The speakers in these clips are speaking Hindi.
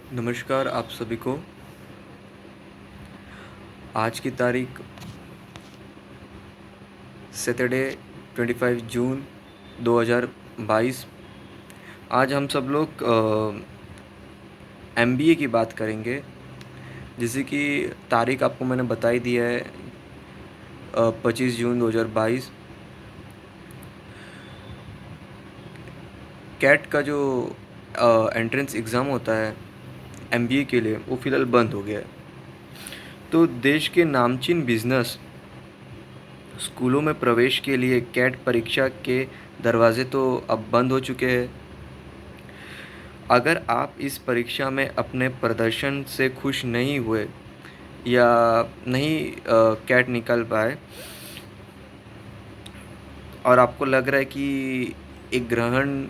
नमस्कार आप सभी को। आज की तारीख सैटरडे 25 जून 2022। आज हम सब लोग एमबीए की बात करेंगे। जैसे कि तारीख आपको मैंने बताई दी है 25 जून 2022। कैट का जो एंट्रेंस एग्ज़ाम होता है एमबीए के लिए वो फ़िलहाल बंद हो गया है। तो देश के नामचीन बिजनेस स्कूलों में प्रवेश के लिए कैट परीक्षा के दरवाजे तो अब बंद हो चुके हैं। अगर आप इस परीक्षा में अपने प्रदर्शन से खुश नहीं हुए या नहीं कैट निकाल पाए और आपको लग रहा है कि एक ग्रहण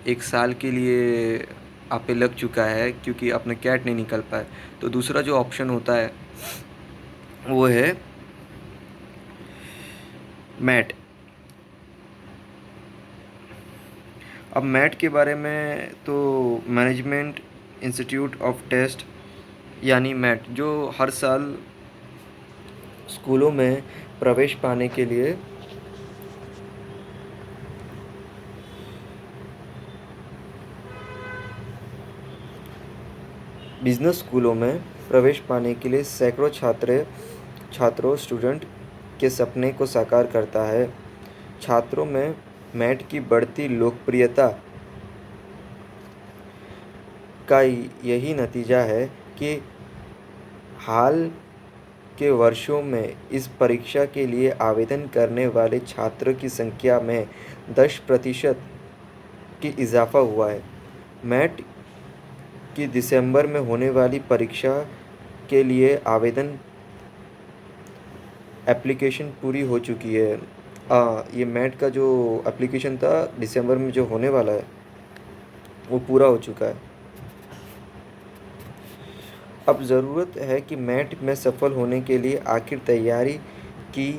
एक साल के लिए आप पे लग चुका है क्योंकि आपने कैट नहीं निकाल पाए, तो दूसरा जो ऑप्शन होता है वो है मैट। अब मैट के बारे में तो मैनेजमेंट इंस्टीट्यूट ऑफ टेस्ट यानी मैट जो हर साल स्कूलों में प्रवेश पाने के लिए बिजनेस स्कूलों में प्रवेश पाने के लिए सैकड़ों छात्रों स्टूडेंट के सपने को साकार करता है। छात्रों में मैट की बढ़ती लोकप्रियता का यही नतीजा है कि हाल के वर्षों में इस परीक्षा के लिए आवेदन करने वाले छात्रों की संख्या में 10% की इजाफा हुआ है। मैट की दिसंबर में होने वाली परीक्षा के लिए आवेदन एप्लीकेशन पूरी हो चुकी है। ये मैट का जो एप्लीकेशन था दिसंबर में जो होने वाला है वो पूरा हो चुका है। अब ज़रूरत है कि मैट में सफल होने के लिए आखिर तैयारी की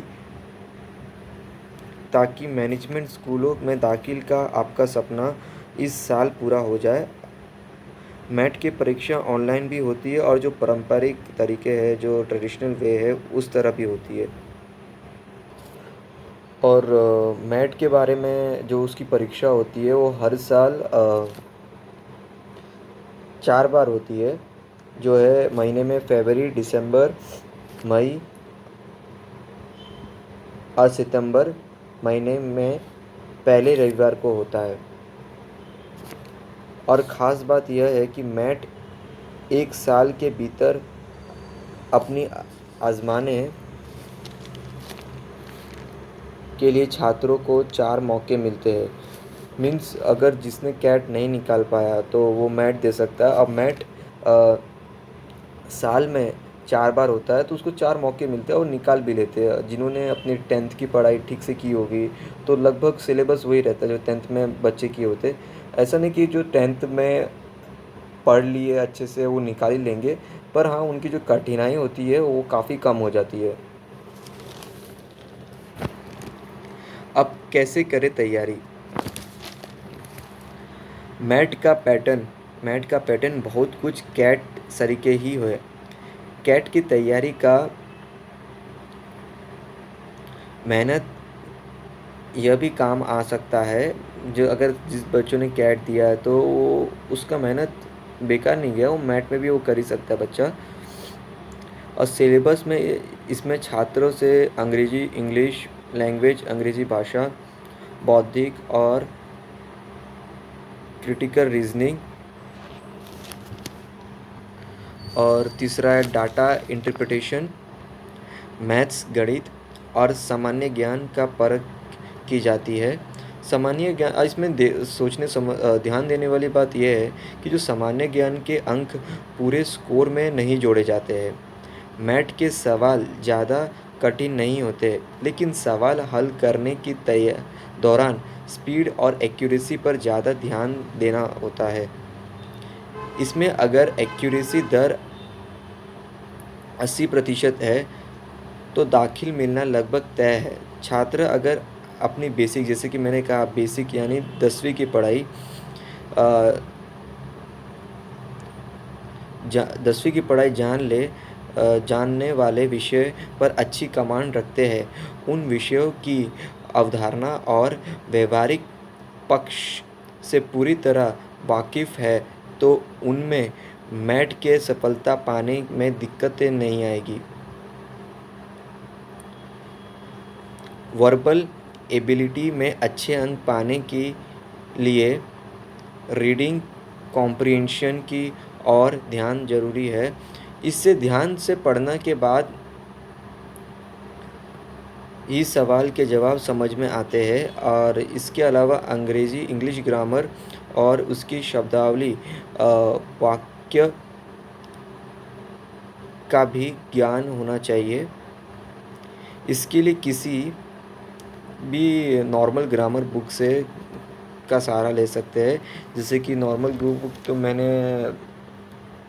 ताकि मैनेजमेंट स्कूलों में दाखिल का आपका सपना इस साल पूरा हो जाए। मैट की परीक्षा ऑनलाइन भी होती है और जो पारंपरिक तरीके हैं जो ट्रेडिशनल वे है उस तरह भी होती है। और मैट के बारे में जो उसकी परीक्षा होती है वो हर साल 4 बार होती है, जो है महीने में फरवरी, दिसंबर, मई और सितंबर महीने में पहले रविवार को होता है। और ख़ास बात यह है कि मैट एक साल के भीतर अपनी आज़माने के लिए छात्रों को 4 मौके मिलते हैं। मीन्स अगर जिसने कैट नहीं निकाल पाया तो वो मैट दे सकता है। अब मैट साल में 4 बार होता है तो उसको 4 मौके मिलते हैं और निकाल भी लेते हैं। जिन्होंने अपनी 10th की पढ़ाई ठीक से की होगी तो लगभग सिलेबस वही रहता है जो 10th में बच्चे किए होते। ऐसा नहीं कि जो 10th में पढ़ लिए अच्छे से वो निकाल ही लेंगे, पर हाँ उनकी जो कठिनाई होती है वो काफ़ी कम हो जाती है। अब कैसे करें तैयारी? मैट का पैटर्न बहुत कुछ कैट सरीके ही है। कैट की तैयारी का मेहनत यह भी काम आ सकता है, जो अगर जिस बच्चों ने कैट दिया है तो वो उसका मेहनत बेकार नहीं गया, वो मैट में भी वो कर ही सकता है बच्चा। और सिलेबस में इसमें छात्रों से अंग्रेजी, इंग्लिश लैंग्वेज, अंग्रेजी भाषा, बौद्धिक और क्रिटिकल रीजनिंग, और तीसरा है डाटा इंटरप्रिटेशन, मैथ्स, गणित और सामान्य ज्ञान का परख की जाती है। सामान्य ज्ञान इसमें ध्यान देने वाली बात यह है कि जो सामान्य ज्ञान के अंक पूरे स्कोर में नहीं जोड़े जाते हैं। मैट के सवाल ज़्यादा कठिन नहीं होते, लेकिन सवाल हल करने की दौरान स्पीड और एक्यूरेसी पर ज़्यादा ध्यान देना होता है। इसमें अगर एक्यूरेसी दर 80% है तो दाखिल मिलना लगभग तय है। छात्र अगर अपनी बेसिक, जैसे कि मैंने कहा बेसिक यानी 10वीं की पढ़ाई 10वीं की पढ़ाई जानने वाले विषय पर अच्छी कमांड रखते हैं, उन विषयों की अवधारणा और व्यावहारिक पक्ष से पूरी तरह वाकिफ़ है, तो उनमें मैट के सफलता पाने में दिक्कतें नहीं आएगी। वर्बल एबिलिटी में अच्छे अंक पाने के लिए रीडिंग कॉम्प्रिहेंशन की और ध्यान ज़रूरी है। इससे ध्यान से पढ़ने के बाद ही सवाल के जवाब समझ में आते हैं, और इसके अलावा इंग्लिश ग्रामर और उसकी शब्दावली, वाक्य का भी ज्ञान होना चाहिए। इसके लिए किसी भी नॉर्मल ग्रामर बुक से का सहारा ले सकते हैं। जैसे कि नॉर्मल बुक तो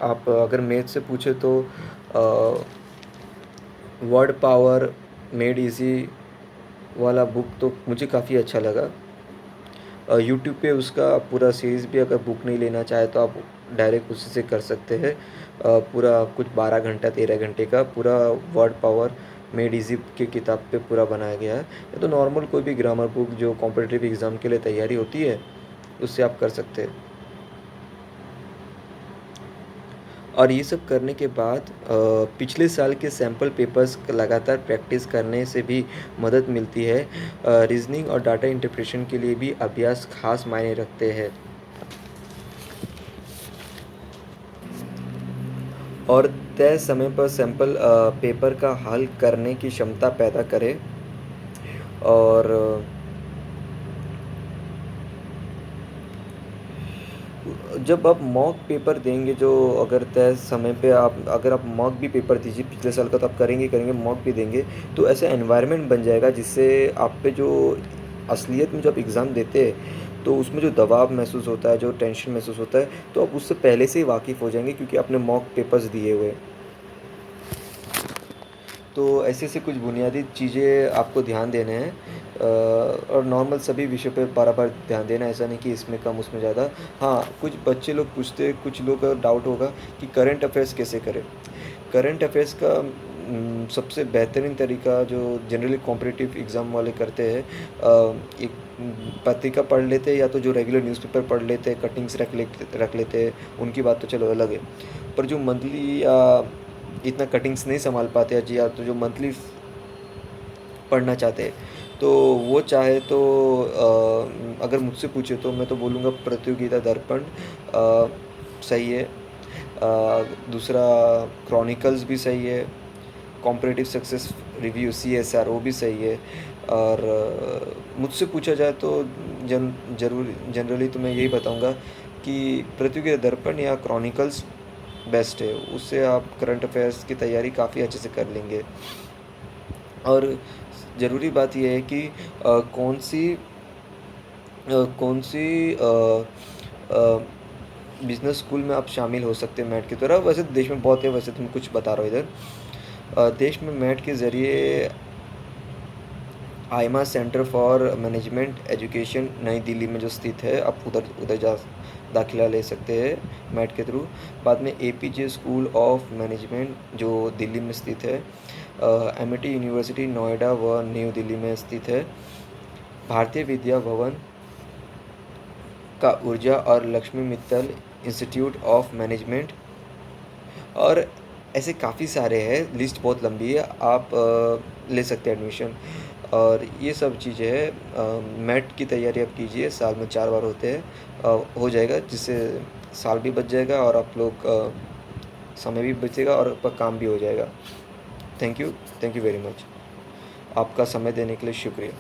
आप अगर मैथ से पूछे तो वर्ड पावर मेड इजी वाला बुक तो मुझे काफ़ी अच्छा लगा। यूट्यूब पे उसका पूरा सीरीज़ भी, अगर बुक नहीं लेना चाहे तो आप डायरेक्ट उसी से कर सकते हैं। पूरा कुछ 12 घंटा 13 घंटे का पूरा वर्ड पावर मेड इजी की किताब पे पूरा बनाया गया है। या तो नॉर्मल कोई भी ग्रामर बुक जो कॉम्पिटिटिव एग्ज़ाम के लिए तैयारी होती है, उससे आप कर सकते हैं। और ये सब करने के बाद पिछले साल के सैम्पल पेपर्स लगातार प्रैक्टिस करने से भी मदद मिलती है। रीज़निंग और डाटा इंटरप्रिटेशन के लिए भी अभ्यास खास मायने रखते हैं। और तय समय पर सैम्पल पेपर का हल करने की क्षमता पैदा करें। और जब आप मॉक पेपर देंगे, जो अगर तय समय पे अगर आप मॉक भी पेपर दीजिए पिछले साल का, तो आप करेंगे मॉक भी देंगे, तो ऐसा एनवायरनमेंट बन जाएगा जिससे आप पे जो असलियत में जब एग्ज़ाम देते हैं तो उसमें जो दबाव महसूस होता है, जो टेंशन महसूस होता है, तो आप उससे पहले से ही वाकिफ़ हो जाएंगे, क्योंकि आपने मॉक पेपर्स दिए हुए हैं। तो ऐसे कुछ बुनियादी चीज़ें आपको ध्यान देने हैं। और नॉर्मल सभी विषयों पे बार-बार ध्यान देना, ऐसा नहीं कि इसमें कम उसमें ज़्यादा। हाँ, कुछ बच्चे लोग पूछते हैं, कुछ लोग का डाउट होगा कि करंट अफ़ेयर्स कैसे करें? करंट अफ़ेयर्स का सबसे बेहतरीन तरीका जो जनरली कॉम्पिटिटिव एग्ज़ाम वाले करते हैं, एक पत्रिका पढ़ लेते हैं, या तो जो रेगुलर न्यूज़पेपर पढ़ लेते हैं, कटिंग्स रख लेते हैं, उनकी बात तो चलो अलग है। पर जो मंथली या इतना कटिंग्स नहीं संभाल पाते हैं जी, या तो जो मंथली पढ़ना चाहते हैं, तो वो चाहे तो अगर मुझसे पूछे तो मैं तो बोलूँगा प्रतियोगिता दर्पण सही है। दूसरा क्रॉनिकल्स भी सही है। कॉम्पिटिटिव सक्सेस रिव्यू CSR वो भी सही है। और मुझसे पूछा जाए तो जनरली तो मैं यही बताऊँगा कि प्रतियोगिता दर्पण या क्रॉनिकल्स बेस्ट है। उससे आप करंट अफेयर्स की तैयारी काफ़ी अच्छे से कर लेंगे। और ज़रूरी बात ये है कि कौन सी बिज़नेस स्कूल में आप शामिल हो सकते हैं मैट की तरह। वैसे तो देश में बहुत है, वैसे तो मैं कुछ बता रहा हूँ इधर। देश में मैट के ज़रिए आइमा सेंटर फॉर मैनेजमेंट एजुकेशन नई दिल्ली में जो स्थित है, आप उधर जा दाखिला ले सकते हैं मैट के थ्रू। बाद में APJ स्कूल ऑफ मैनेजमेंट जो दिल्ली में स्थित है। MIT यूनिवर्सिटी नोएडा व न्यू दिल्ली में स्थित है। भारतीय विद्या भवन का ऊर्जा और Lakshmi Mittal institute of management, और ऐसे काफ़ी सारे हैं, लिस्ट बहुत लंबी है, आप ले सकते हैं एडमिशन। और ये सब चीज़ें हैं। मैट की तैयारी आप कीजिए, साल में 4 बार होते हैं, हो जाएगा, जिससे साल भी बच जाएगा और आप लोग समय भी बचेगा और आपका काम भी हो जाएगा। Thank you very much. आपका समय देने के लिए शुक्रिया।